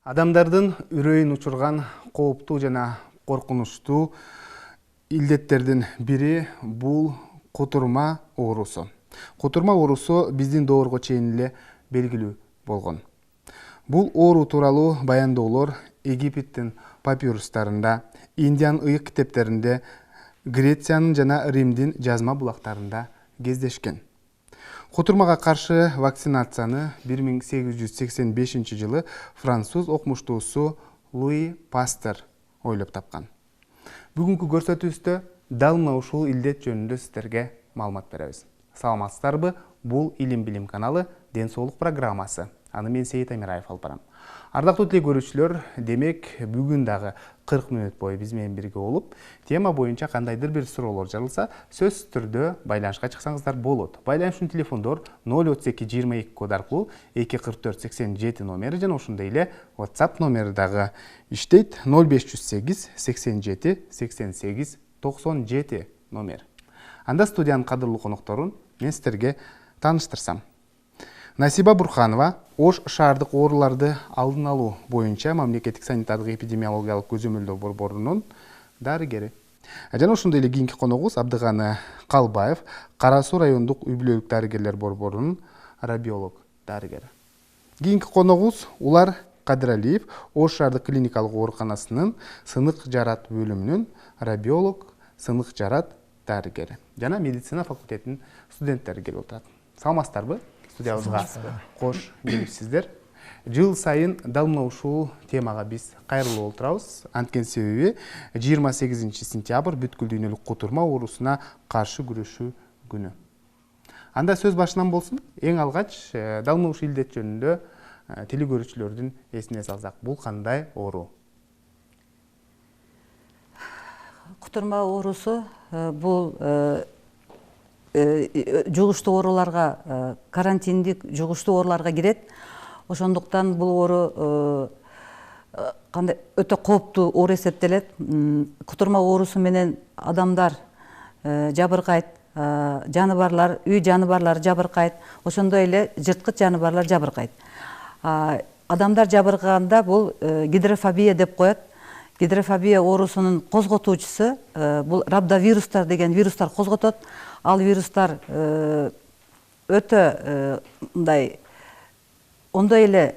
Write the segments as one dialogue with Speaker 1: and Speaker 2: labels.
Speaker 1: Адамдардын үрөйүн учурган кооптуу жана коркунучтуу илдеттердин бири бул кутурма оорусу. Кутурма оорусу биздин доорго чейин эле белгилүү болгон. Бул оору тууралуу баяндоолор Египеттин папирустарында, Индиан ыйык китептеринде, Грециянын жана Римдин жазма булактарында кездешкен. Кутурмага каршы вакцинацияны 1885 жылы француз окумуштуусу Луи Пастер ойлоп тапкан. Бүгүнкү көрсөтүүбүздө дал мына ушул илдет жөнүндө сиздерге маалымат беребиз. Саламатсыздарбы? Бул Илим Билим каналы Ден соолук программасы. Аны мен Сейит Амираев алып барам. Ардактуу теле көрүүчүлөр, демек бүгүн дагы 40 мүнөт бою биз менен бирге болуп, тема боюнча кандайдыр бир суроолор жарылса, сөзсүз түрдө байланышка чыксаңыздар болот. Байланыш үчүн телефондор 032 22 код аркылуу 244 87 номери жана ошондой эле WhatsApp номери дагы иштейт 0508 87 88 97 номер. Анда студиянын кадырлуу конокторун мен сиздерге тааныштырсам. Насиба Бурханова Ош шаардык ооруларды алдын алуу боюнча мамлекеттик санитардык эпидемиологиялык көзөмөлдөө борборунун дарыгери. Жана ошондой эле кийинки коногубуз Абдыганы Калбаев Кара Суу райондук үй-бүлөлүк дарыгерлер борборунун радиолог дарыгери. Кийинки коногубуз Улар Кадыралиев Ош шаардык клиникалык ооруканасынын сынык жарат бөлүмүнүн радиолог, сынык жарат дарыгери жана медицина факультетинин студенттери келип отурат. Саламатсыздарбы? Студиябызга кош келипсиздер. Жыл сайын дал мына ушул темага биз кайрылып отурабыз. Анткени себеби 28 сентябрь бүткүл дүйнөлүк кутурма оорусуна каршы күрөшүү күнү. Анда сөз башынан болсун. Эң алгач дал мына ушул илдет жөнүндө теле көрүүчүлөрдүн эсине салсак, бул кандай оору?
Speaker 2: Кутурма оорусу бул жугуштуу ооруларга, карантиндик жугуштуу ооруларга кирет. Ошондуктан бул оору кандай өтө кооптуу оору эсептелет. Кутурма оорусу менен адамдар жабыркайт, жаныбарлар, үй жаныбарлары жабыркайт, ошондой эле жырткыч жаныбарлар жабыркайт. Адамдар жабыркаганда бул гидрофобия деп коет. Гидрофобия оорусунун козготуучусу бул рhabдовирустар деген вирустар козготот. Ал вирустар өтө ондой эле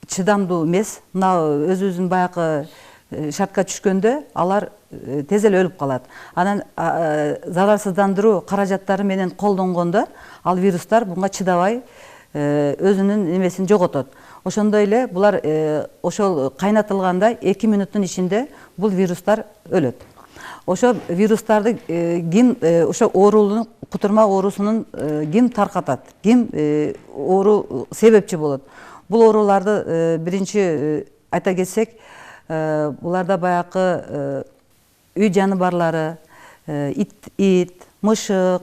Speaker 2: чыдамдуу эмес. Мына өзүбүздүн баягы шартка түшкөндө алар тез эле өлүп калат. Анан зарарсыздандыруу каражаттары менен колдонгондо ал вирустар буга чыдабай өзүнүн эмесин жоготот. Ошондой эле булар ошол кайнатылганда 2 мүнөттүн ичинде бул вирустар өлөт. Ошо вирустарды ким ошо оорунун, кутурма оорусунун ким таркатат, ким оору себепчи болот? Бул ооруларды биринчи айта кетсек, буларда баягы үй жаныбарлары, ит, мышык,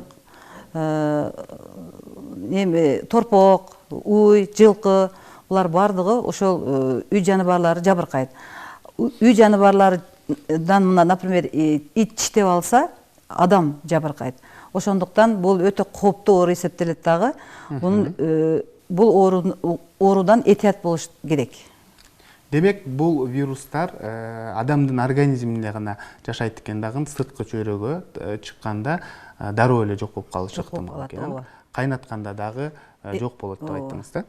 Speaker 2: торпок, уй, жылкы, булар бардыгы ошол үй жаныбарлары жабыркайт. Үй жаныбарлардан мына, например, ит тиштеп алса, адам жабыркайт. Ошондуктан бул өтө кооптуу оору эсептелет дагы. Бул оорудан этият болуш керек.
Speaker 1: Демек, бул вирустар адамдын организминде гана жашайт экен дагы, сырткы чөйрөгө чыкканда дароо эле жок болуп калышы ыктымал экен. Кайнатканда дагы жок болот деп айттыңыз да.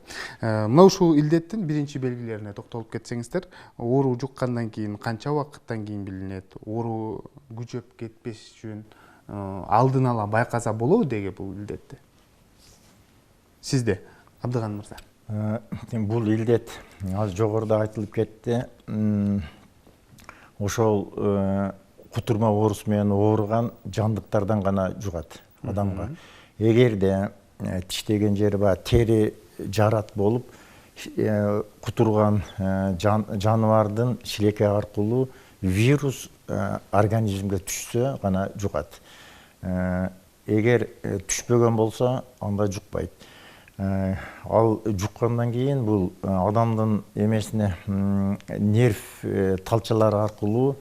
Speaker 1: Мына ушул илдеттин биринчи белгилерине токтолуп кетсеңиздер, оору жуккандан кийин канча убакыттан кийин билинет? Оору күчөп кетпеш үчүн алдын ала байкаса болобу деги бул илдетти? Сизде, Абдыган мырза.
Speaker 3: Бул илдет аз жогоруда айтылып кетти. Ошол кутурма оорусу менен ооруган жандыктардан гана жугат адамга. Эгерде тиштеген жери бар тери жарат болуп, кутурган жаныбардын шилекеги аркылуу вирус организмге түшсө гана жугат. Эгер түшпөгөн болсо, анда жукпайт. Ал жуккандан кийин бул адамдын эмесине нерв талчалары аркылуу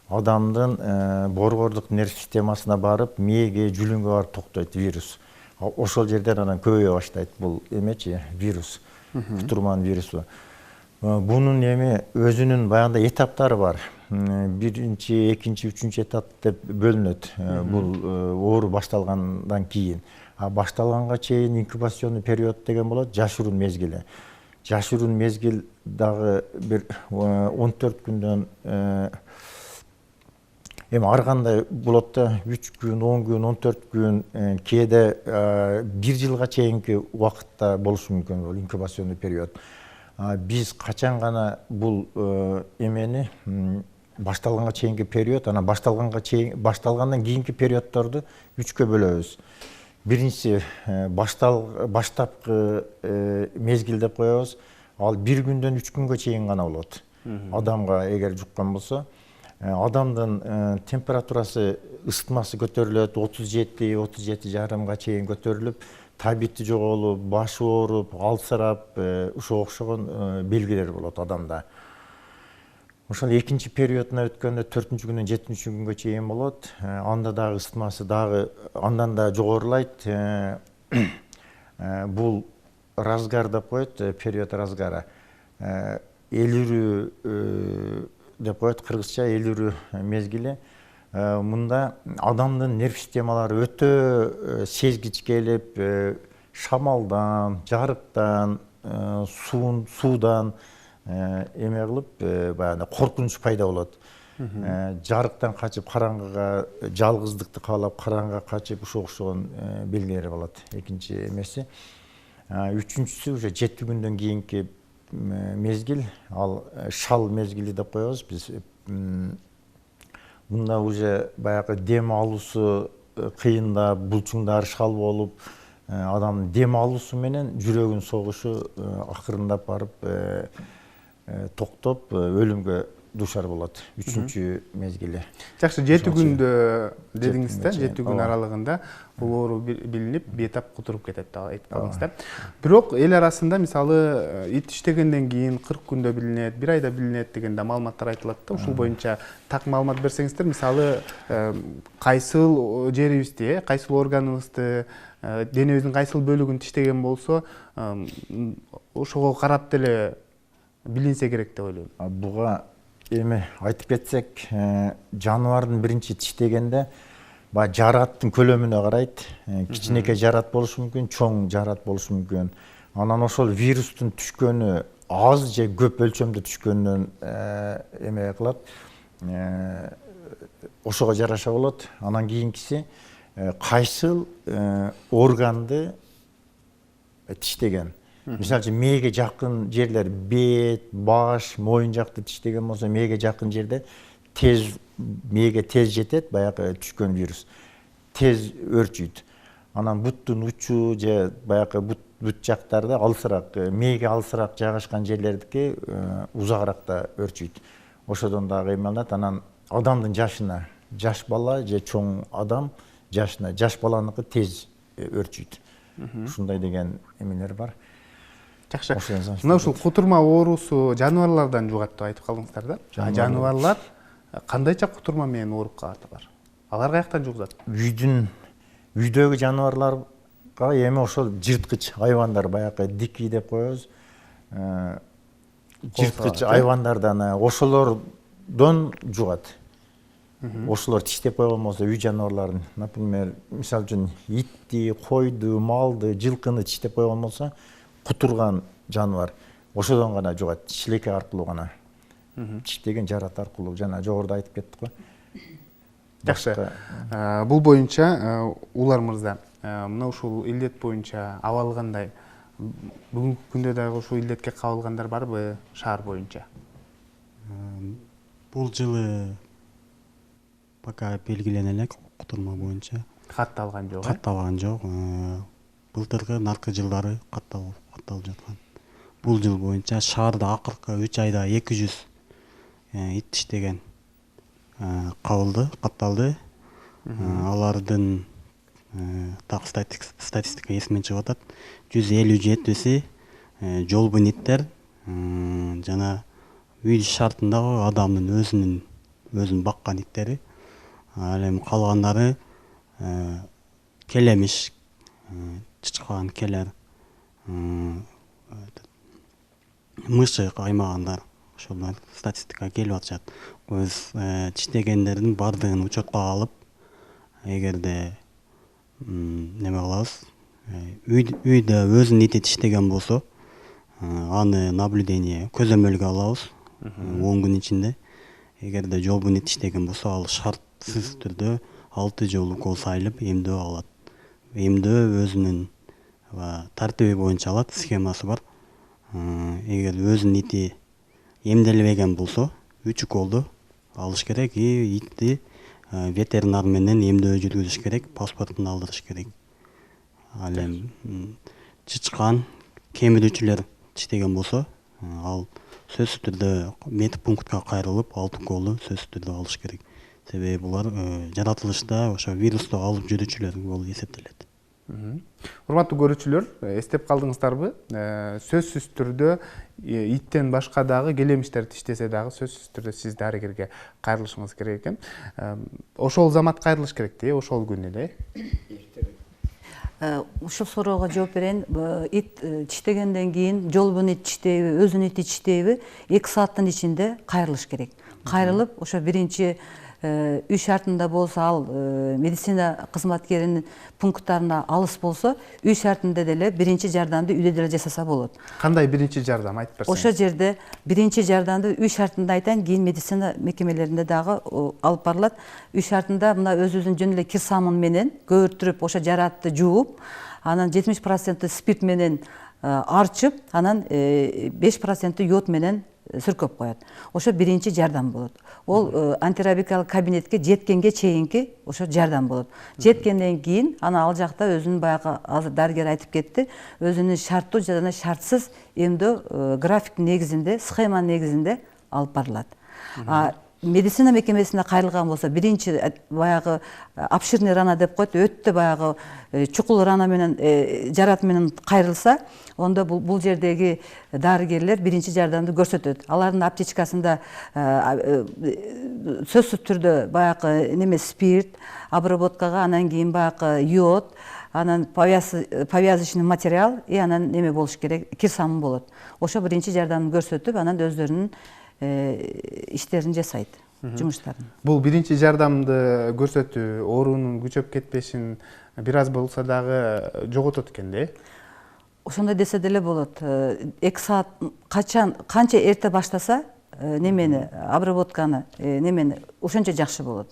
Speaker 3: адамдын борбордук нерв системасына барып, мээге, жүлүнгө барып токтойт вирус. Ошол жерден анан көбөйө баштайт бул эмечи вирус, кутурманын вирусу. Bunun эми өзүнүн баягындай этаптары бар. Биринчи, экинчи, үчүнчү этап деп бөлүнөт. Бул оору башталгандан кийин. Башталганга чейин инкубационный период деген болот, жашыруун мезгили. Жашыруун мезгил дагы бир 14 күндөн эми ар кандай болот да, 3 күн, 10 күн, 14 күн, кээде 1 жылга чейинки убакытта болушу мүмкүн бул инкубационный период. Биз качан гана бул эмени башталганга чейинки период, анан башталгандан кийинки периоддорду 3кө бөлөбүз. Биринчиси баштапкы мезгил деп коебуз. Ал 1 күндөн 3 күнгө чейин гана болот. Адамга эгер жуккан болсо, адамдын температурасы, ысытмасы көтөрүлөт, 37-37,5 чейин көтөрүлүп, табити жоголуп, башы ооруп, алсырап, ушуга окшогон белгилер болот адамда. Ошол экинчи периодуна өткөндө 4-күндөн 7-күнгө чейин болот. Анда дагы ысытмасы дагы андан да жогорулайт. Бул разгар деп коет, период разгара. Элүрүү деп коет кыргызча, элүрүү мезгили. Мында адамдын нерв системалары өтө сезгичкелип, шамалдан, жарыктан, суудан эме кылып, баягы коркунуч пайда болот. Жарыктан качып, караңгыга, жалгыздыкты каалап, караңгыга качып, ушуга окшогон белгилери болот. Экинчи эмеси. Үчүнчүсү уже 7 күндөн кийинки мезгил, ал шал мезгили деп коебуз биз. Мында уже баягы дем алуусу кыйындап, булчуңдары шал болуп, адамдын дем алуусу менен жүрөгүнүн согушу акырындап барып токтоп өлүмгө дуушар болот. Үчүнчү мезгили.
Speaker 1: Жакшы, 7 күндө дедиңиз да, 7 күн аралыгында бул оору билинип, бетап кутуруп кетет деп айтып калдыңыз да. Бирок эл арасында мисалы ит иштегенден кийин 40 күндө билинет, 1 айда билинет деген да маалыматтар айтылат да. Ушул боюнча так маалымат берсеңиздер, мисалы кайсыл жерибизди, кайсыл органыбызды, денебиздин кайсыл бөлүгүн тиштеген болсо, ошого карап деле билинсе керек деп ойлойм.
Speaker 3: Буга эми айтып кетсек, жаныбардын биринчи тиштегенде жараттын көлөмүнө карайт. Кичинекей жарат болушу мүмкүн, чоң жарат болушу мүмкүн. Анан ошол вирустун түшкөнү аз же көп өлчөмдө түшкөнүнөн эме кылат. Ошого жараша болот. Анан кийинкиси кайсыл органды тиштеген. Мисалы үчүн мээге жакын жерлер, бет, баш, моюн жакты тиштеген болсо, мээге жакын жерде мээге тез жетет, баягы түшкөн вирус. Тез өрчүйт. Анан буттун учу же баягы бут жактарда алысыраак, мээге алысыраак жайгашкан жерлердики узагыраакта өрчүйт. Ошодон дагы эме алат. Анан адамдын жашына, жаш бала же чоң адам жашына, жаш баланыкы тез өрчүйт. Ушундай деген эмелер бар.
Speaker 1: Жакшы. Мына ушул кутурма оорусу жаныбарлардан жугат деп айтып калдыңыздар да. Жаныбарлар кандайча кутурма менен ооруп калатылар? Алар каяктан жугузат? Үйдөгү жаныбарларга эми ошол жырткыч айвандар, баягы дикий деп коебуз. Жырткыч айвандардан, ошолордон жугат. Ошолор тиштеп койгон болсо үй жаныбарларын, например, мисалы үчүн итти, койду, малды, жылкыны тиштеп койгон болсо, кутурган жаныбар ошодон гана жугат, шилекей аркылуу гана. Тиштеген жарат аркылуу, жана жогоруда айтып кеттик го. Жакшы. Бул боюнча Улар мырза, мына ушул илдет боюнча абалы кандай? Бүгүнкү күндө дагы ушул илдетке кабылгандар барбы шаар боюнча?
Speaker 4: Бул жылы пока белгилене элек кутурма боюнча.
Speaker 1: Катталган жок.
Speaker 4: Катталган жок. Былтыркы наркы жылдары катталып жаткан. Бул жыл боюнча шаарда акыркы 3 айда 200 ит тиштеген катталды. Алардын так статистика эсимден чыгып атат. 157си жолбун иттер, жана үй шартындагы адамдын өзүн баккан иттери. Ал эми калгандары келемиш, чычкан, келер. мышык аймагында ошолор статистикага келип атышат. Өз тиштегендердин бардыгын учетко алып, эгерде неме кылабыз, үйдө өзүнүн ити тиштеген болсо, аны наблюдение көзөмөлгө алабыз 10 күн ичинде. Эгерде жолбун ити тиштеген болсо, ал шартсыз түрдө 6 жолу укол сайылып эмдөө алат. Эмдөө өзүнүн тартиби боюнча алат, схемасы бар. Эгер өзүнүн ити эмделбеген болсо, 3 уколду алыш керек и итти ветеринар менен эмдөө жүргүзүш керек, паспортун алдырыш керек. Ал эми чычкан, кемирүүчүлөр тиштеген болсо, ал сөзсүз түрдө медпунктка кайрылып, 6 уколду сөзсүз түрдө алыш керек. Себеби булар жаратылышта ошо вирусту алып жүрүүчүлөр болуп эсептелет.
Speaker 1: Урматтуу көрүүчүлөр, эстеп калдыңыздарбы? Сөзсүз түрдө иттен башка дагы келемиштер тиштесе дагы сөзсүз түрдө сиз дарыгерге кайрылышыңыз керек экен. Ошол замат кайрылыш керек да, ошол күн эле.
Speaker 2: Ушул суроого жооп берейин. Ит тиштегенден кийин жолбун ит тиштейби, өзүнүн ити тиштейби, 2 сааттын ичинде кайрылыш керек. Кайрылып, ошо биринчи үй шартында болсо, ал медицина кызматкеринин пункттарына алыс болсо, үй шартында деле биринчи жардамды үйдө деле жасаса болот.
Speaker 1: Кандай биринчи жардам айтып берсеңиз?
Speaker 2: Ошол жерде биринчи жардамды үй шартында айтайын, кийин медицина мекемелеринде дагы алып барылат. Үй шартында мына өзүбүздүн жөн эле кир самын менен көөртүрүп, ошо жаратты жууп, анан 70% спирт менен арчып, анан 5% йод менен сүркөп коет. Ошо биринчи жардам болот. Ол антирабикалык кабинетке жеткенге чейинки ошо жардам болот. Жеткенден кийин ана ал жакта өзүнүн баягы азыр дарыгер айтып кетти, өзүнүн шарттуу жана шартсыз эмдөө график негизинде, схема негизинде алып барылат. Медицина мекемесине кайрылган болсо, биринчи баягы обширный рана деп коет, өтө баягы чукул рана менен жарат менен кайрылса, онда бул жердеги дарыгерлер биринчи жардамды көрсөтөт. Алардын аптечкасында сөзсүз түрдө баягы неме спирт, обработкага, анан кийин баягы йод, анан повязочный материал и анан неме болуш керек, кир самын болот. Ошо биринчи жардамды көрсөтүп, анан өздөрүнүн иштерин жасайт, жумуштарын.
Speaker 1: Бул биринчи жардамды көрсөтүү оорунун күчөп кетпешин бир аз болсо дагы жоготот экен да?
Speaker 2: Ошондой десе деле болот. 2 саат канча эрте баштаса, немени обработканы, немени ошончо жакшы болот.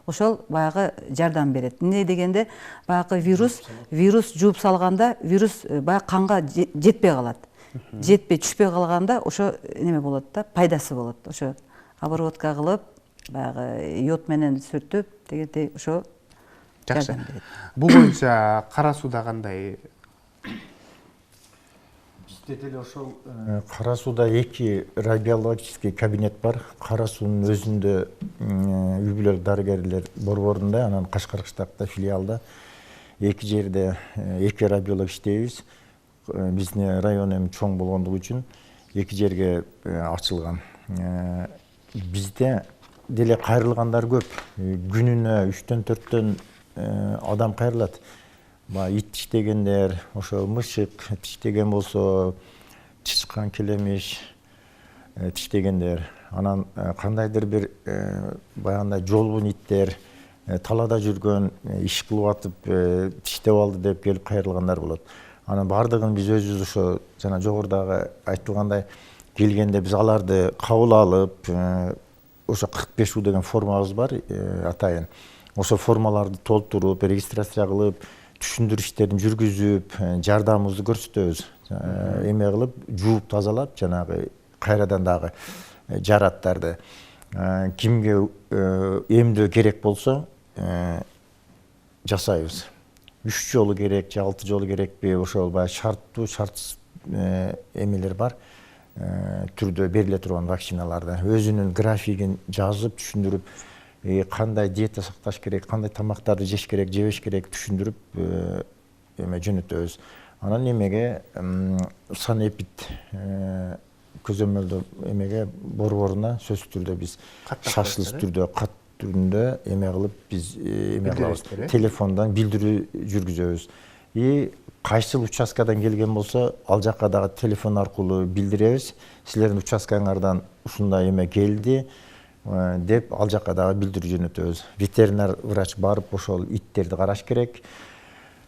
Speaker 2: Ошол баягы жардам берет. Эмне дегенде, баягы вирус жууп салганда, вирус баягы канга жетпей калат. Жетпей, түшпөй калганда ошо неме болот да, пайдасы болот. Ошо обработка кылып, баягы йод менен сүртүп, дегендей ошо жардам берет.
Speaker 1: Бул боюнча кара сууда кандай?
Speaker 3: Бизде деле ошол кара сууда 2 радиологический кабинет бар. Кара суунун өзүндө үй-бүлөлүк дарыгерлер борборунда, анан Кашкар штабта, филиалда 2 жерде 2 радиолог иштейбиз. Биздин район эми чоң болгондугу үчүн 2 жерге ачылган. Бизде деле кайрылгандар көп. Күнүнө 3-4 адам кайрылат. Ит тиштегендер, ошо мышык тиштеген болсо, чычкан, келемиш тиштегендер, анан кандайдыр бир баягындай жолбун иттер, талаада жүргөн, иш кылып атып тиштеп алды деп келип кайрылгандар болот. Анан бардыгын биз өзүбүз ошо жана жогорудагы айтылгандай келгенде биз аларды кабыл алып, ошо 45 деген формабыз бар, атайын. Ошо формаларды толтуруп, регистрация кылып, түшүндүрүү иштерин жүргүзүп, жардамыбызды көрсөтөбүз. Эме кылып, жууп тазалап, жанагы кайрадан дагы жараттарды кимге эмдөө керек болсо жасайбыз. 3 жолу керек, 6 жолу керекпи, ошол баягы шарттуу, шартсыз эмелер бар. Түрдө бериле турган вакциналарда өзүнүн графигин жазып, түшүндүрүп, кандай диета сакташ керек, кандай тамактарды жеш керек, жебеш керек түшүндүрүп эме жөнөтөбүз. Анан эмеге санэпид көзөмөлдөө эмеге борборуна сөзсүз түрдө биз шашылыш түрдө, кат түрүндө эме кылып биз эме кылабыз. Телефондон билдирүү жүргүзөбүз. И кайсыл участкадан келген болсо ал жакка дагы телефон аркылуу билдиребиз. Силердин участкаңардан ушундай эме келди деп ал жакка дагы билдирүү жөнөтөбүз. Ветеринар врач барып ошол иттерди караш керек.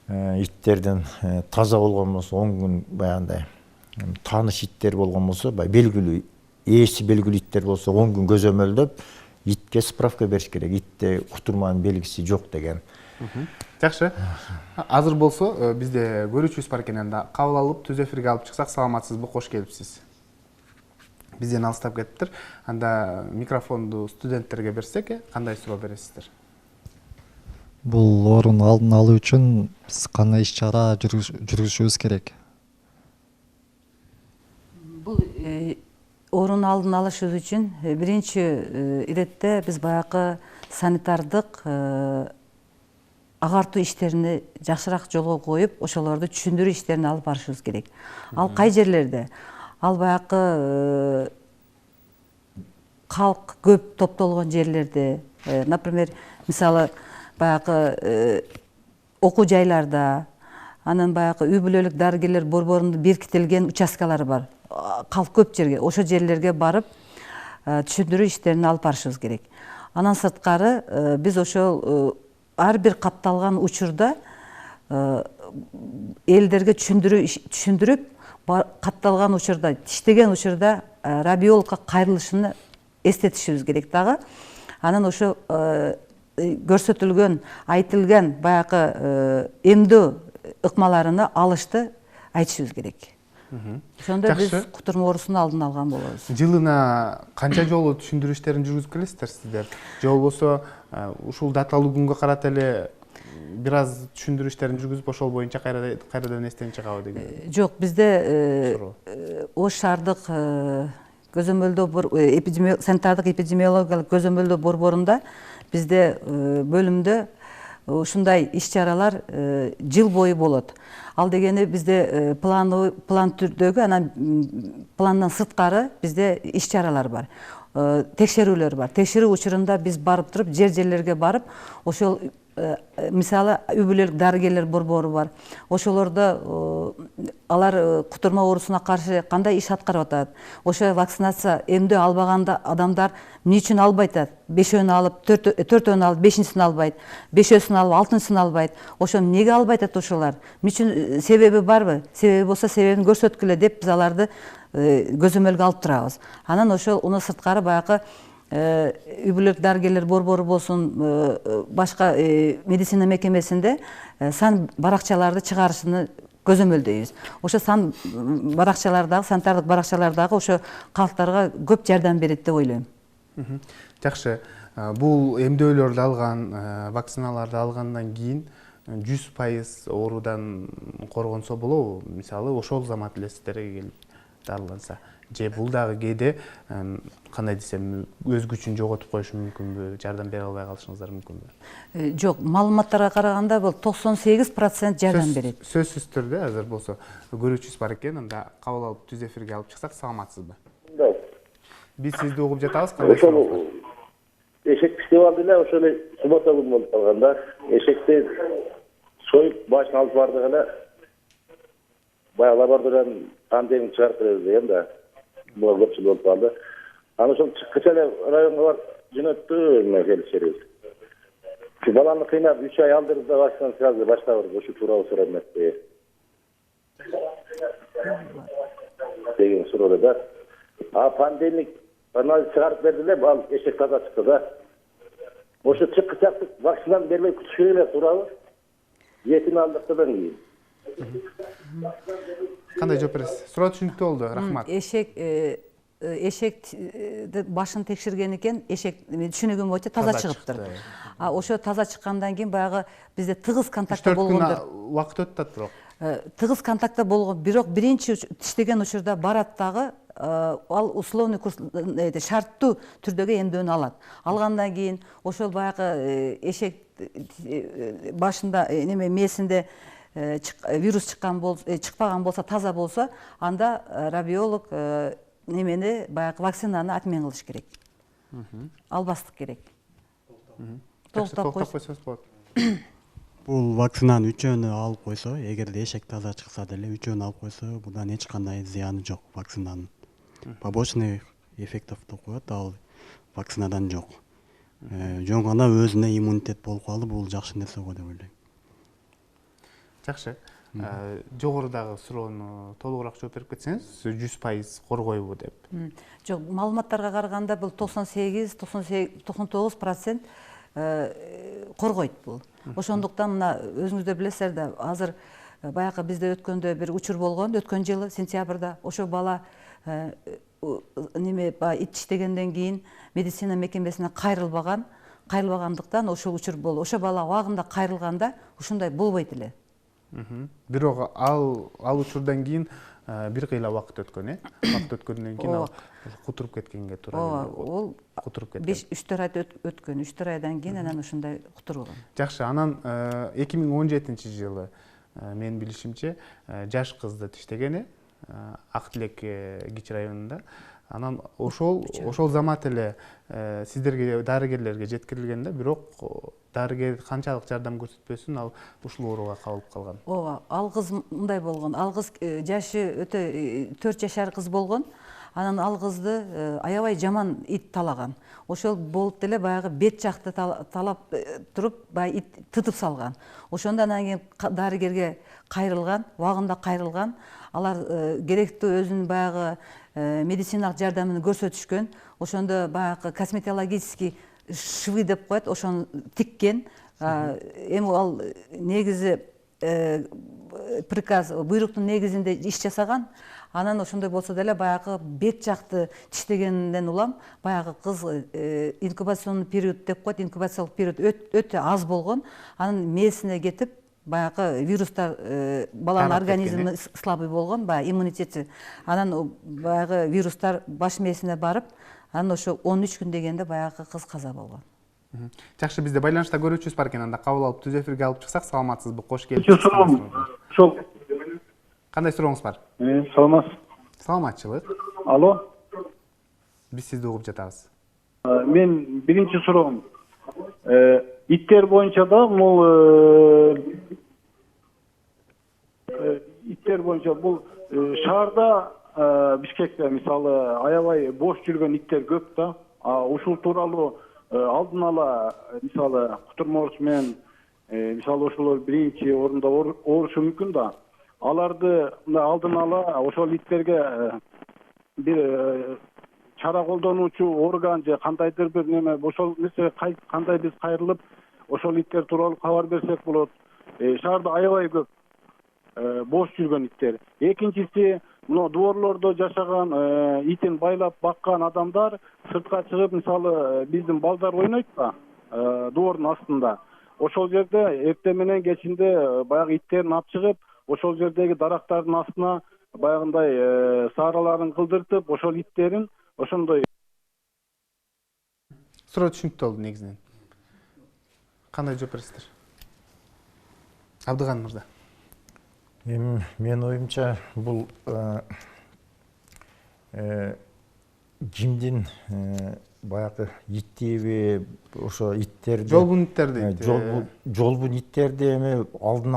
Speaker 3: Иттердин таза болгон болсо 10 күн баягындай тааныш иттер болгон болсо, белгилүү ээси белгилүү иттер болсо 10 күн көзөмөлдөп итке справка бериш керек. Итте кутурманын белгиси жок деген.
Speaker 1: Жакшы. Азыр болсо бизде көрүүчүбүз бар экен, анда кабыл алып түз эфирге алып чыксак, саламатсызбы, кош келипсиз. Бизден алыстап кетиптир. Анда микрофонду студенттерге берсек, кандай суроо бересиздер?
Speaker 5: Бул оорунун алдын алуу үчүн биз кандай иш-чара жүргүзүшүбүз керек?
Speaker 2: Бул оорунун алдын алыш үчүн биринчи иретте биз баягы санитардык агартуу иштерини жакшыраак жолго коюп, ошолорду түшүндүрүү иштерин алып барышыбыз керек. Ал кай жерлерде? Ал баягы калк көп топтолгон жерлерде, например, мисалы баягы окуу жайларда, анан баягы үй бүлөлүк дарыгерлер борборунун бекитилген участкалары бар. Калк көп жерге, ошол жерлерге барып түшүндүрүү иштерин алып барышыбыз керек. Анан сырткары биз ошол ар бир катталган учурда элдерге түшүндүрүп, катталган учурда, тиштеген учурда рабиологко кайрылышын эстетишибиз керек дагы. Анан ошо көрсөтүлгөн, айтылган баягы эмдөө ыкмаларына алышты айтышыбыз керек. Ошондо биз кутурма оорусунун алдын алган болобуз.
Speaker 1: Жылына канча жолу түшүндүрүү иштерин жүргүзүп келесиздер сиздер? Же болбосо ушул даталуу күнгө карата эле бир аз түшүндүрүү иштерин жүргүзүп, ошол боюнча кайрадан эстен чыгабы деген?
Speaker 2: Жок, bizde Ош шаардык көзөмөлдөө санитардык эпидемиологиялык көзөмөлдөө борборунда бизде бөлүмдө ушундай иш-чаралар жыл бою болот. Ал дегени бизде план түрдөгү, анан пландан сырткары бизде иш-чаралар бар. Текшерүүлөр бар. Текшерүү учурунда биз барып туруп, жерлерге барып, ошол мисалы үй бүлөлүк дарыгерлер борбору бар. Ошолордо алар кутурма оорусуна каршы кандай иш аткарып атат? Ошо вакцинация эмдөө албаганда адамдар эмне үчүн албай атат? 5-өн алып, 4-өн алып, 5-син албайт, 5-өсүн алып, 6-сын албайт. Ошо эмнеге албай атат ошолар? Эмне үчүн, себеби барбы? Себеби болсо себебин көрсөткүлө деп биз аларды көзөмөлгө алып турабыз. Анан ошол уну сырткары баягы үй бүлөлүк дарыгерлер борбору болсун, башка медицина мекемесинде сан баракчаларды чыгарышыны көзөмөлдөйбүз. Ошо сан баракчалардагы, санитардык баракчалардагы ошо калктарга көп жардам берет деп ойлойм.
Speaker 1: Жакшы. Бул эмдөөлөрдү алган, вакциналарды алгандан кийин 100% оорудан коргонсо болобу? Мисалы, ошол замат эле сиздерге келип дарыланса, же бул дагы кээде кандай десем, өз күчүн жоготуп коюшу мүмкүнбү, жардам бере албай калышыңыздар мүмкүнбү? Жок,
Speaker 2: маалыматтарга караганда бул 98% жардам берет.
Speaker 1: Сөзсүз түрдө азыр болсо көрүүчүбүз бар экен, анда кабыл алып түз эфирге алып чыксак, саламатсызбы?
Speaker 6: Да.
Speaker 1: Биз сизди угуп жатабыз, кандай сурооңуз бар?
Speaker 6: Эшек фестивалда эле ошол суббота күнү болуп калганда, эшекти союп башын алып бардык эле. Баягы лабораториядан кандемин чыгарып беребиз деген да. Буга көп жыл болуп калды. Анан ошол чыккыча эле районго барып жөнөттү фельдшерибиз. Şu баланы кыйнап 3 ай алдырды да баштан сразу баштабыр, ушу тууралуу сурап эмес деген суроо да. Пандемик анализ чыгарып берди эле, ал эшек таза чыкты да. Ошо чыккычактык вакцинаны бербей күтүшкө эле туурабы? Этин алдыктан кийин.
Speaker 1: Кандай жооп бересиз? Суроо түшүнүктүү болду, рахмат.
Speaker 2: Эшек башын текшерген экен, эшек түшүнүгүм боюнча таза чыгыптыр. Ошо таза чыккандан кийин баягы бизде тыгыз контактта болгондор.
Speaker 1: 3-4 күн убакыт өтүп бирок.
Speaker 2: Тыгыз контактта болгон, бирок биринчи тиштеген учурда барат дагы, ал условный курс шарттуу түрдөгү эмдөөнү алат. Алгандан кийин ошол баягы эшек башында мээсинде вирус чыкпаган болсо, таза болсо, анда рабиолог немени баягы вакцинаны отмен кылыш керек. Албастык керек.
Speaker 1: Токтоп койсоңуз болот.
Speaker 4: Бул вакцинанын үчөөнү алып койсо, эгерде эшек таза чыкса деле үчөөнү алып койсо, будан эч кандай зыяны жок вакцинанын. Побочный эффектов деп коет, ал вакцинадан жок. Жөн гана өзүнө иммунитет болуп калды, бул жакшы нерсе го деп ойлойм.
Speaker 1: Жакшы. Жогорудагы суроону толугураак жооп берип кетсеңиз, 100% коргойбу деп.
Speaker 2: Жок, маалыматтарга караганда бул 98-99% коргойт бул. Ошондуктан мына өзүңүздөр билесиздер да, азыр баягы бизде өткөндө бир учур болгон, өткөн жылы сентябрда ошо бала неме ит тиштегенден кийин медицина мекемесине кайрылбагандыктан ошол учур болду. Ошо бала убагында кайрылганда ушундай болбойт эле.
Speaker 1: Бирок ал учурдан кийин бир кыйла убакыт өткөн, Убакыт өткөндөн кийин ал кутуруп кеткенге туура келди.
Speaker 2: Ол
Speaker 1: Кутуруп кеткен.
Speaker 2: 3-4 ай өткөн, 3-4 айдан кийин анан ушундай кутурулган.
Speaker 1: Жакшы, анан 2017-жылы менин билишимче жаш кызды тиштеген, Ак Тилек КИЧ районунда. Анан ошол замат эле сиздерге дарыгерлерге жеткирилгенде, бирок дарыгер канчалык жардам көрсөтпөсүн, ал ушул ооруга кабылып калган.
Speaker 2: Ооба, ал кыз мындай болгон. Ал кыз жашы өтө 4 жашар кыз болгон. Анан ал кызды аябай жаман ит талаган. Ошол болуп деле баягы бет жакты талап туруп, баягы ит тытып салган. Ошондо анан кийин дарыгерге кайрылган, убагында кайрылган. Алар керектүү өзүнүн баягы медициналык жардамын көрсөтүшкөн. Ошондо баягы косметологический швы деп коет, ошону тиккен. Эми ал негизи приказ, буйруктун негизинде иш жасаган. Анан ошондой болсо деле баягы бет жакты тиштегенден улам баягы кыз инкубационный период деп коет, инкубациялык период өтө аз болгон. Анын мээсине кетип баягы вирустар баланын организми слабый болгон, баягы иммунитети. Анан баягы вирустар баш мээсине барып, анан ошо 13 күн дегенде баягы кыз каза болгон.
Speaker 1: Жакшы, бизде байланышта көрүүчүбүз бар экен, анда кабыл алып түз эфирге алып чыксак, саламатсызбы? Кош келипсиз.
Speaker 7: Ошол.
Speaker 1: Кандай сурооңуз бар?
Speaker 7: Саламатсыз.
Speaker 1: Саламатчылык.
Speaker 7: Алло.
Speaker 1: Биз сизди угуп жатабыз.
Speaker 7: Мен биринчи суроом. Иттер боюнча да бул бул шаарда Бишкекте мисалы аябай бош жүргөн иттер көп да. Ушул тууралуу алдын ала мисалы кутурмооч менен мисалы ошолор биринчи орунда оорушу мүмкүн да. Аларды алдын ала ошол иттерге бир чара колдонуучу орган же кандайдыр бир неме ошол нерсе кандай биз кайрылып ошол иттер тууралуу кабар берсек болот. Шаарда аябай көп бош жүргөн иттер. Экинчиси, мына доорлордо жашаган итин байлап баккан адамдар сыртка чыгып, мисалы биздин балдар ойнойт да, доордун астында. Ошол жерде эртең менен кечинде баягы иттерин алып чыгып, ошол жердеги дарактардын астына баягындай саараларын кылдыртып, ошол иттерин ошондой.
Speaker 1: Суроо түшүнүктүү болду негизинен. Кандай жооп бересиздер? Абдыган мырза.
Speaker 3: Мен оюмча бул кимдин баягы иттеби, ошо иттерди,
Speaker 1: жолбун иттерди,
Speaker 3: жолбун иттерди эми алдын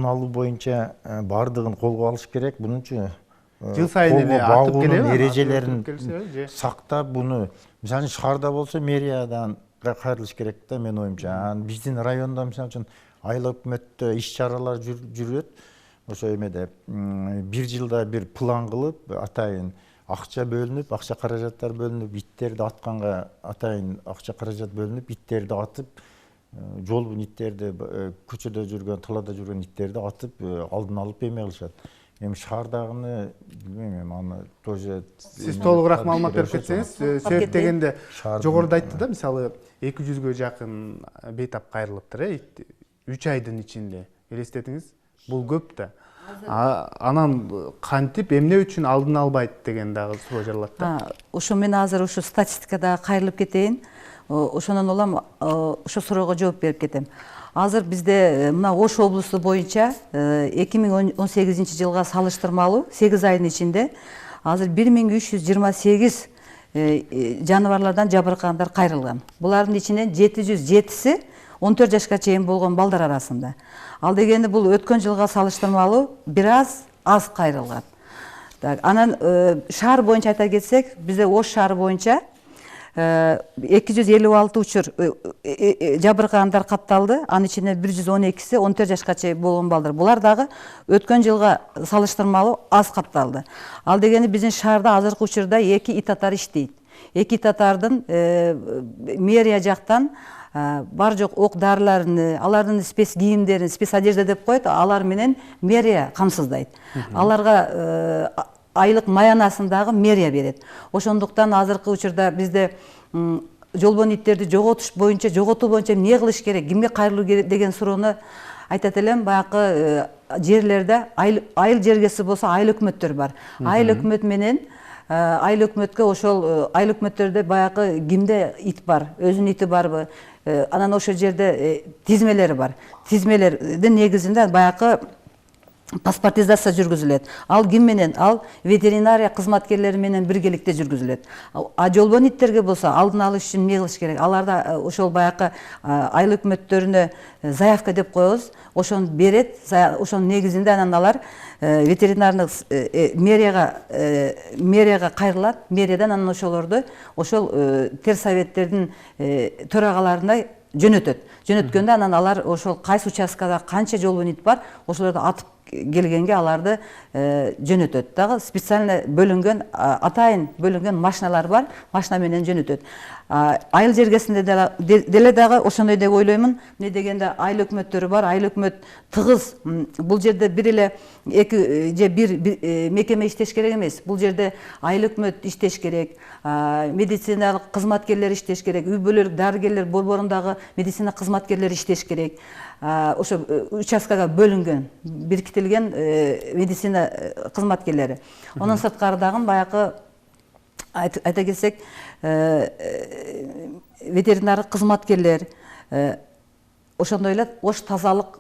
Speaker 3: алуу боюнча бардыгын колго алыш керек. Бунун үчүн
Speaker 1: жыл сайын эле атып келеби,
Speaker 3: эрежелерин сактап, буну мисалы шаарда болсо мэриядан кайрылыш керек да, мен оюмча. Биздин райондо мисалы үчүн айыл өкмөттө иш чаралар жүрөт. Ошо эмеде бир жылда бир план кылып, атайын акча бөлүнүп, акча каражаттар бөлүнүп, иттерди атканга атайын акча каражат бөлүнүп, иттерди атып, жолбун иттерди, көчөдө жүргөн, талаада жүргөн иттерди атып, алдын алып эме кылышат. Эми шаардагыны билбейм, эми аны тоже
Speaker 1: сиз толугураак маалымат берип кетсеңиз, себеп дегенде жогоруда айтты да, мисалы 200гө жакын бейтап кайрылыптыр, 3 айдын ичинде. Элестетиңиз, бул көп да. Анан кантип эмне үчүн алдын албайт деген дагы суроо жаралат да.
Speaker 2: Ошо мен азыр ушу статистикада кайрылып кетейин. Ошондон улам ошо суроого жооп берип кетем. Азыр бизде мына Ош облусу боюнча 2018 жылга салыштырмалуу 8 айдын ичинде азыр 1328 жаныбарлардан жабыркагандар кайрылган. Булардын ичинен 707си 14 жашка чейин болгон балдар арасында. Ал дегенде бул өткөн жылга салыштырмалуу бир аз кайрылган. Анан шаар боюнча айта кетсек, бизде Ош шаары боюнча 256 учур жабыркагандар катталды. Анын ичинде 112си 14 жашка чейин болгон балдар. Булар дагы өткөн жылга салыштырмалуу аз катталды. Ал дегенде биздин шаарда азыркы учурда 2 ит атары иштейт. 2 ит атардын мэрия жактан бар жок ок дарыларын, алардын спец кийимдерин, спец одежда деп коет, алар менен мэрия камсыздайт. Аларга айлык маянасын дагы мэрия берет. Ошондуктан азыркы учурда бизде жолбон иттерди жоготуу боюнча эмне кылыш керек, кимге кайрылуу керек деген суроону айтат элем. Баягы жерлерде айыл жергеси болсо айыл өкмөттөр бар. Айыл өкмөт менен айыл өкмөткө ошол айыл өкмөттөрдө баягы кимде ит бар, өзүнүн ити барбы? Анан ошол жерде тизмелери бар. Тизмелердин негизинде баягы паспортизация жүргүзүлөт. Ал ким менен? Ал ветеринария кызматкерлери менен биргеликте жүргүзүлөт. А жолбон иттерге болсо алдын алыш үчүн эмне кылыш керек? Аларда ошол баягы айыл өкмөттөрүнө заявка деп коебуз. Ошону берет. Ошонун негизинде анан алар ветеринарный мэрияга кайрылат. Мэриядан анан ошолорду ошол терсоветтердин төрагаларына жөнөтөт. Жөнөткөндө анан алар ошол кайсы участкада канча жолбон ит бар, ошолорду атып келгенге аларды жөнөтөт. Дагы специально бөлүнгөн, атайын бөлүнгөн машиналар бар, машина менен жөнөтөт. Айыл жергесинде деле дагы ошондой деп ойлоймун. Эмне дегенде айыл өкмөттөрү бар, айыл өкмөт тыгыз. Бул жерде бир эле эки же бир мекеме иштеш керек эмес. Бул жерде айыл өкмөт иштеш керек, медициналык кызматкерлер иштеш керек, үй бүлөлүк дарыгерлер борборундагы медицина кызматкерлери иштеш керек. Ошо участкага бөлүнгөн, бирикитилген медицина кызматкерлери. Онун сырткары дагы баягы айта кетсек, ветеринар кызматкерлер, ошондой эле ош тазалык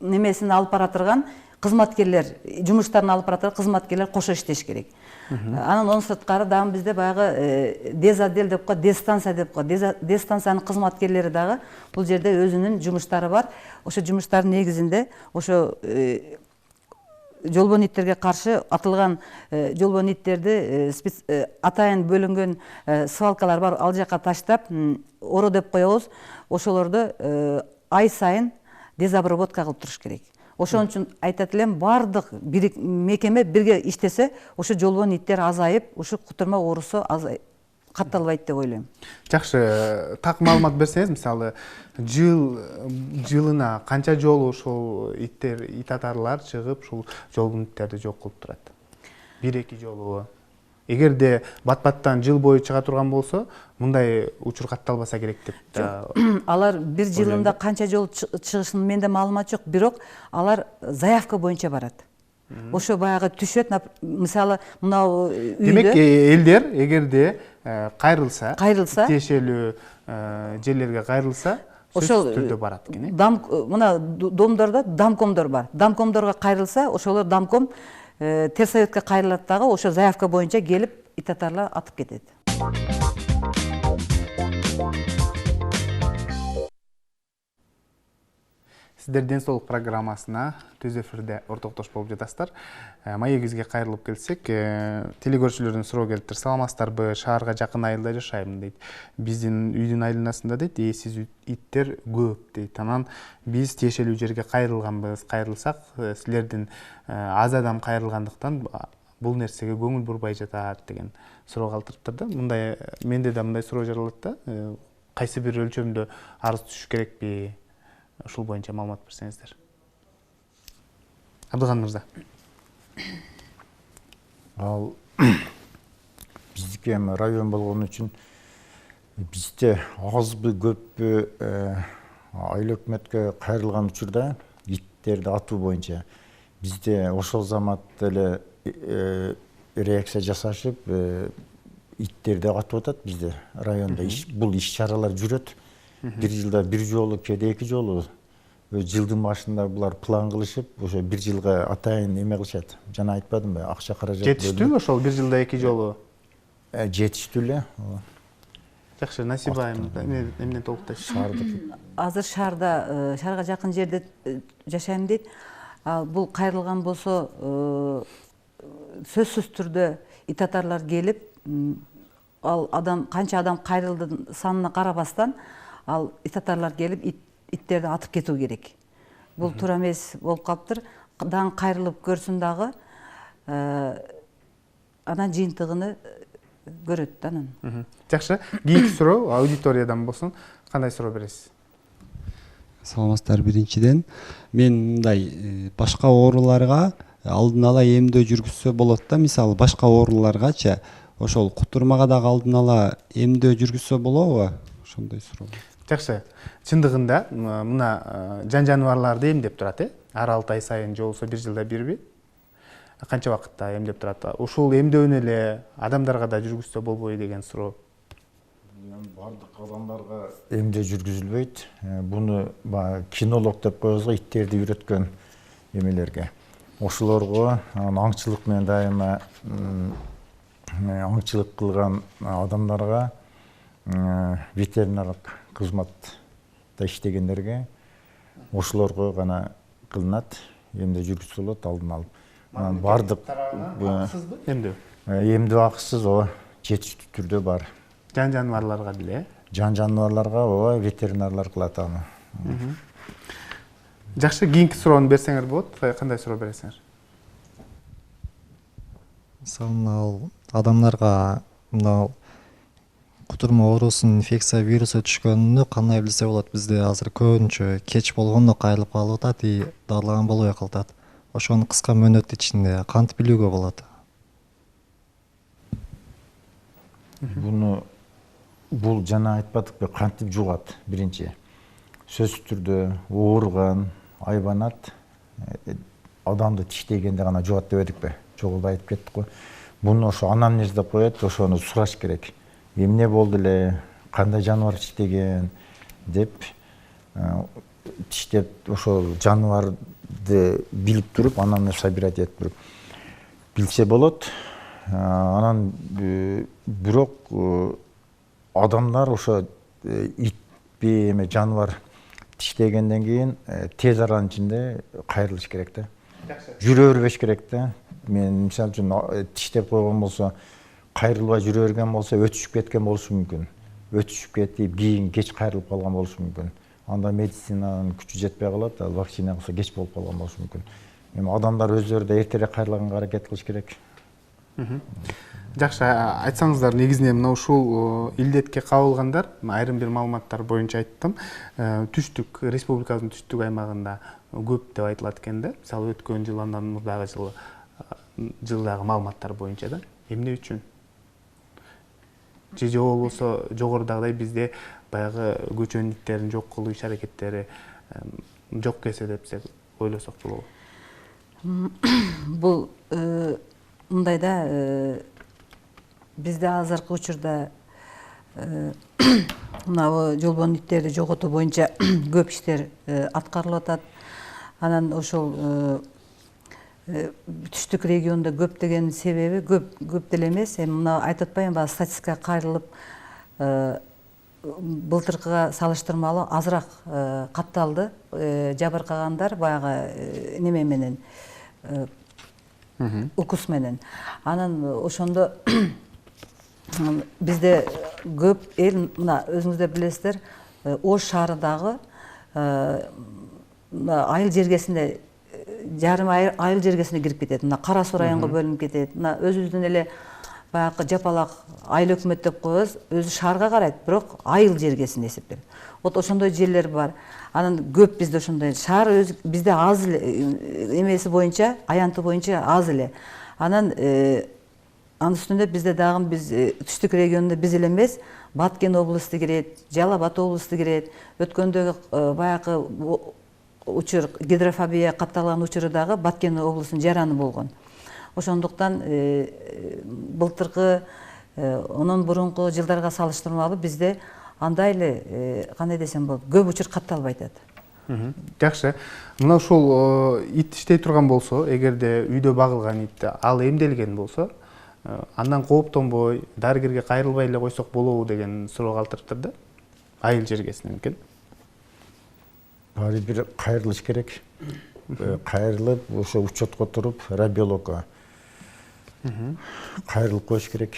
Speaker 2: немесин алып бара турган кызматкерлер, жумуштарын алып бара турган кызматкерлер кошо иштеш керек. Анан онун сырткары дагы бизде баягы дезотдел деп коет, дестанция деп коет. Дестанциянын кызматкерлери дагы бул жерде өзүнүн жумуштары бар. Ошо жумуштардын негизинде ошо жолбон иттерге каршы атылган жолбон иттерди атайын бөлүнгөн свалкалар бар, ал жака таштап, оро деп коебуз. Ошолорду ай сайын дезобработка кылып туруш керек. Ошон үчүн айтат элем, бардык мекеме бирге иштесе, ошо жолбон иттер азайып, ушу кутурма оорусу катталбайт деп ойлойм.
Speaker 1: Жакшы, так маалымат берсеңиз, мисалы, жылына канча жолу ошол иттер, ит атарлар чыгып, ушул жолбон иттерди жок кылып турат? 1-2 жолу. Эгерде бат-баттан жыл бою чыга турган болсо, мындай учур катталбаса керек деп.
Speaker 2: Алар бир жылында канча жол чыгышын менде маалымат жок, бирок алар заявка боюнча барат. Ошо баягы түшөт, мисалы, мынау үйдө.
Speaker 1: Демек, элдер эгерде кайрылса, тиешелүү жерлерге кайрылса, сөзсүз түрдө барат экен.
Speaker 2: Мына домдордо домкомдор бар. Домкомдорго кайрылса, ошолор домком терсоветке кайрылат дагы, ошо заявка боюнча келип ит атарлар атып кетет.
Speaker 1: Сиздер Ден соолук программасына түз эфирде ортоктош болуп жатасыздар. Маегибизге кайрылып келсек, телекөрүүчүлөрдөн суроо келиптир. Саламатсыздарбы? Шаарга жакын айылда жашайм дейт. Биздин үйдүн айланасында дейт, ээсиз иттер көп дейт. Анан биз тиешелүү жерге кайрылганбыз. Кайрылсак, силердин аз адам кайрылгандыктан бул нерсеге көңүл бурбай жатат деген суроо калтырыптыр да. Мындай менде да мындай суроо жаралат да. Кайсы бир өлчөмдө арыз түшүш керекпи? Ушул боюнча маалымат берсеңиздер. Абдыган мырза.
Speaker 3: Ал биздики эми район болгон үчүн бизде азбы көппү айыл өкмөткө кайрылган учурда иттерди атуу боюнча бизде ошол замат эле реакция жасашып иттерди атып атат бизде районда. Бул иш-чаралар жүрөт. Бир жылда бир жолу, кээде 2 жолу жылдын башында булар план кылышып, ошо бир жылга атайын эме кылышат. Жана айтпадымбы, акча каражат.
Speaker 1: Жетиштүүбү ошол бир жылда 2 жолу?
Speaker 3: Жетиштүү эле.
Speaker 1: Жакшы, Насиба эмнен толуктайсыз?
Speaker 2: Азыр шаарга жакын жерде жашайм дейт. Ал бул кайрылган болсо сөзсүз түрдө ит атарлар келип, ал адам канча адам кайрылдын санына карабастан, ал ит атарлар келип иттерди атып кетүү керек. Бул туура эмес болуп калыптыр. Дагы кайрылып көрсүн дагы, анан жыйынтыгыны көрөт анан.
Speaker 1: Жакшы, кийинки суроо аудиториядан болсун. Кандай суроо бересиз?
Speaker 8: Саламатсыздар. Биринчиден, мен мындай башка ооруларга алдын ала эмдөө жүргүзсө болот да, мисалы башка ооруларгачы ошол кутурмага дагы алдын ала эмдөө жүргүзсө болобу? Ошондой суроо.
Speaker 1: Жакшы. Чындыгында мына жан-жаныбарларды эмдеп турат, ар 6 ай сайын же болбосо 1 жылда бирби? Канча вакытта эмдеп турат? Ушул эмдөөнү эле адамдарга да жүргүзсө болбойбу деген суроо.
Speaker 3: Бардык адамдарга эмдөө жүргүзүлбөйт. Буну кинолог деп коебуз, иттерди үйрөткөн эмелерге. Ошолорго аңчылык менен дайыма аңчылык кылган адамдарга, ветеринарлык кызматта иштегендерге ошолорго гана кылынат, эмдөө жүргүзүлөт алдын алып. Бардык
Speaker 1: акысызбы эмдөө?
Speaker 3: Эмдөө акысыз, ооба, жетиштүү түрдө бар.
Speaker 1: Жан-жаныбарларга деле?
Speaker 3: Жан-жаныбарларга ооба, ветеринарлар кылат аны.
Speaker 1: Жакшы, кийинки суроону берсеңер болот. Кандай суроо бересиңер?
Speaker 5: Мисалы, адамдарга мына кутурма оорусунун инфекция вирусу түшкөнүнү кандай билсе болот? Бизде азыр көбүнчө кеч болгондо кайрылып калып атат, дарылаган болбой калат. Ошону кыска мөөнөт ичинде кантип билүүгө болот?
Speaker 3: Бул жана айтпадыкпы, кантип жугат биринчи. Сөзсүз түрдө ооруган айбанат адамды тиштегенде гана жугат дебедикпи? Жогоруда айтып кеттик го. Буну ошо анамнез деп коет, ошону сураш керек. Эмне болду эле, кандай жаныбар тиштеген деп тиштеп ошол жаныбарды билип туруп, анамнез собирать этип туруп билсе болот. Анан бирок адамдар ошо итпи эме жаныбар тиштегенден кийин тез аранын ичинде кайрылыш керек да. Жүрө бербеш керек да. Мен мисалы үчүн тиштеп койгон болсо, кайрылбай жүрө берген болсо өтүшүп кеткен болушу мүмкүн. Өтүшүп кетип, кийин кеч кайрылып калган болушу мүмкүн. Анда медицинанын күчү жетпей калат, ал вакцина кылса кеч болуп калган болушу мүмкүн. Эми адамдар өздөрү да эртерээк кайрылганга аракет кылыш керек.
Speaker 1: Жакшы, айтсаңыздар, негизинен мына ушул илдетке кабылгандар, айрым бир маалыматтар боюнча айттым, түштүк, республикабыздын түштүк аймагында көп деп айтылат экен да. Мисалы өткөн жыл, андан мурдагы жылдагы маалыматтар боюнча да. Эмне үчүн? Же болбосо жогорудагыдай бизде баягы көчөн иттерин жок кылуу иш-аракеттери жок кесе депсек ойлосок болобу?
Speaker 2: Бул мындай да, бизде азыркы учурда мына жолбон иттерди жоготуу боюнча көп иштер аткарылып атат. Анан ошол түштүк региондо көп деген себеби көп деле эмес. Эми мына айтып атпайбы, статистика кайрылып былтыркыга салыштырмалуу азыраак катталды. Жабыркагандар баягы неме менен, укус менен. Анан ошондо бизде көп эл, мына өзүңүздөр билесиздер, Ош шаарындагы айыл жергесинде, жарым айыл жергесине кирип кетет. Мына Кара Суу районго бөлүнүп кетет. Мына өзүбүздүн эле баягы жапалак айыл өкмөт деп коебуз, өзү шаарга карайт, бирок айыл жергесин эсептеп. Вот ошондой жерлер бар. Анан көп бизде ошондой шаар бизде аз эле эмеси боюнча, аянты боюнча аз эле. Анан анын үстүндө бизде дагы биз түштүк регионунда биз эле эмес, Баткен облусу кирет, Жалал Абад облусу кирет. Өткөндөгү баягы учур, гидрофобия катталган учуру дагы Баткен облусунун жараны болгон. Ошондуктан былтыркы, онун мурунку жылдарга салыштырмалуу бизде андай эле, кандай десем болот, көп учур катталбай атат.
Speaker 1: Жакшы. Мына ушул ит иштей турган болсо, эгерде үйдө багылган ит ал эмделген болсо, Андан кооптонбой, дарыгерге кайрылбай эле койсок болобу деген суроо калтырыптыр да. Айыл жергесинен экен.
Speaker 3: Баары бир кайрылыш керек. Кайрылып, ошо учетко туруп, радиологко кайрылып коюш керек.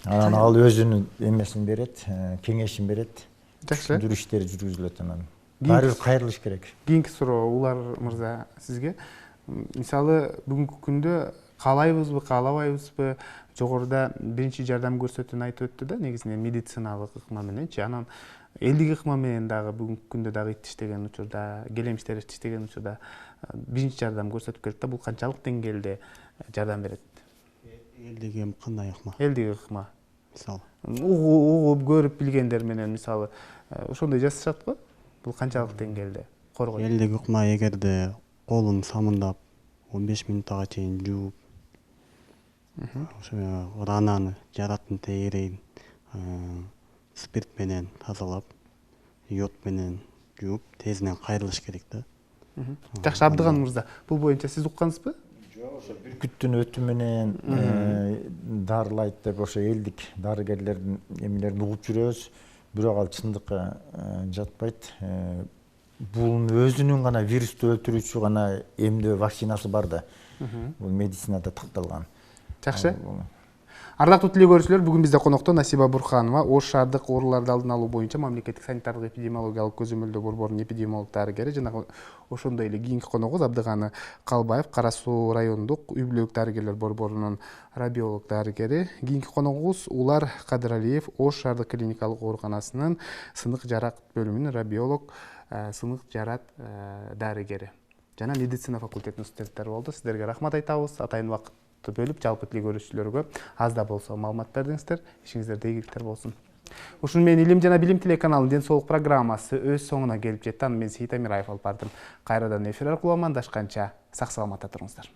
Speaker 3: Анан ал өзүнүн эмесин берет, кеңешин берет.
Speaker 1: Жакшы.
Speaker 3: Түшүндүрүү иштери жүргүзүлөт анан. Баары бир кайрылыш керек.
Speaker 1: Кийинки суроо Улар мырза сизге. Мисалы бүгүнкү күндө каалайбызбы, каалабайбызбы, жогоруда биринчи жардам көрсөтүүнү айтып өттү да, негизинен медициналык ыкма мененчи. Анан элдик ыкма менен дагы бүгүнкү күндө дагы иштеген учурда, келемиштер иштеген учурда биринчи жардам көрсөтүп келет да. Бул канчалык деңгээлде жардам берет?
Speaker 4: Элдик эми кандай ыкма?
Speaker 1: Элдик ыкма.
Speaker 4: Мисалы.
Speaker 1: Угуп, көрүп билгендер менен мисалы ошондой жасашат го. Бул канчалык деңгээлде коргойт?
Speaker 4: Элдик ыкма эгерде колун самындап 15 минуттага чейин жууп, ошо рананы, жараттын тегерегин спирт менен тазалап, йод менен жууп, тезинен кайрылыш керек да.
Speaker 1: Жакшы, Абдыган мырза, бул боюнча сиз уккансызбы?
Speaker 3: Ошо бүркүттүн өтү менен дарылайт деп ошо элдик дарыгерлердин эмелерин угуп жүрөбүз. Бирок ал чындыкка жатпайт. Бул өзүнүн гана вирусту өлтүрүүчү гана эмдөө вакцинасы бар да. Бул медицинада такталган.
Speaker 1: Жакшы. Ардактуу тилөө көрүүчүлөр, бүгүн бизде конокто Насиба Бурханова, Ош шаардык ооруларды алдын алуу боюнча мамлекеттик санитардык эпидемиологиялык көзөмөлдөө борборунун эпидемиолог дарыгери жана ошондой эле кийинки коногубуз Абдыган Калбаев, Кара Суу райондук үй бүлөлүк дарыгерлер борборунун радиолог дарыгери. Кийинки коногубуз Улар Кадыралиев, Ош шаардык клиникалык ооруканасынын сынык жарак бөлүмүнүн радиолог, сынык жарат дарыгери жана медицина факультетинин студенттери болду. Сиздерге рахмат айтабыз. Атайын убакытты бөлүп, жалпы тилөө көрүүчүлөргө аз да болсо маалымат бердиңиздер. Ишиңиздерде ийгиликтер болсун. Ушуну менен Илим жана Билим телеканалынын Ден соолук программасы өз соңуна келип жетти. Аны мен Сейит Амираев алып бардым. Кайрадан эфир аркылуу амандашканча сак саламатта туруңуздар.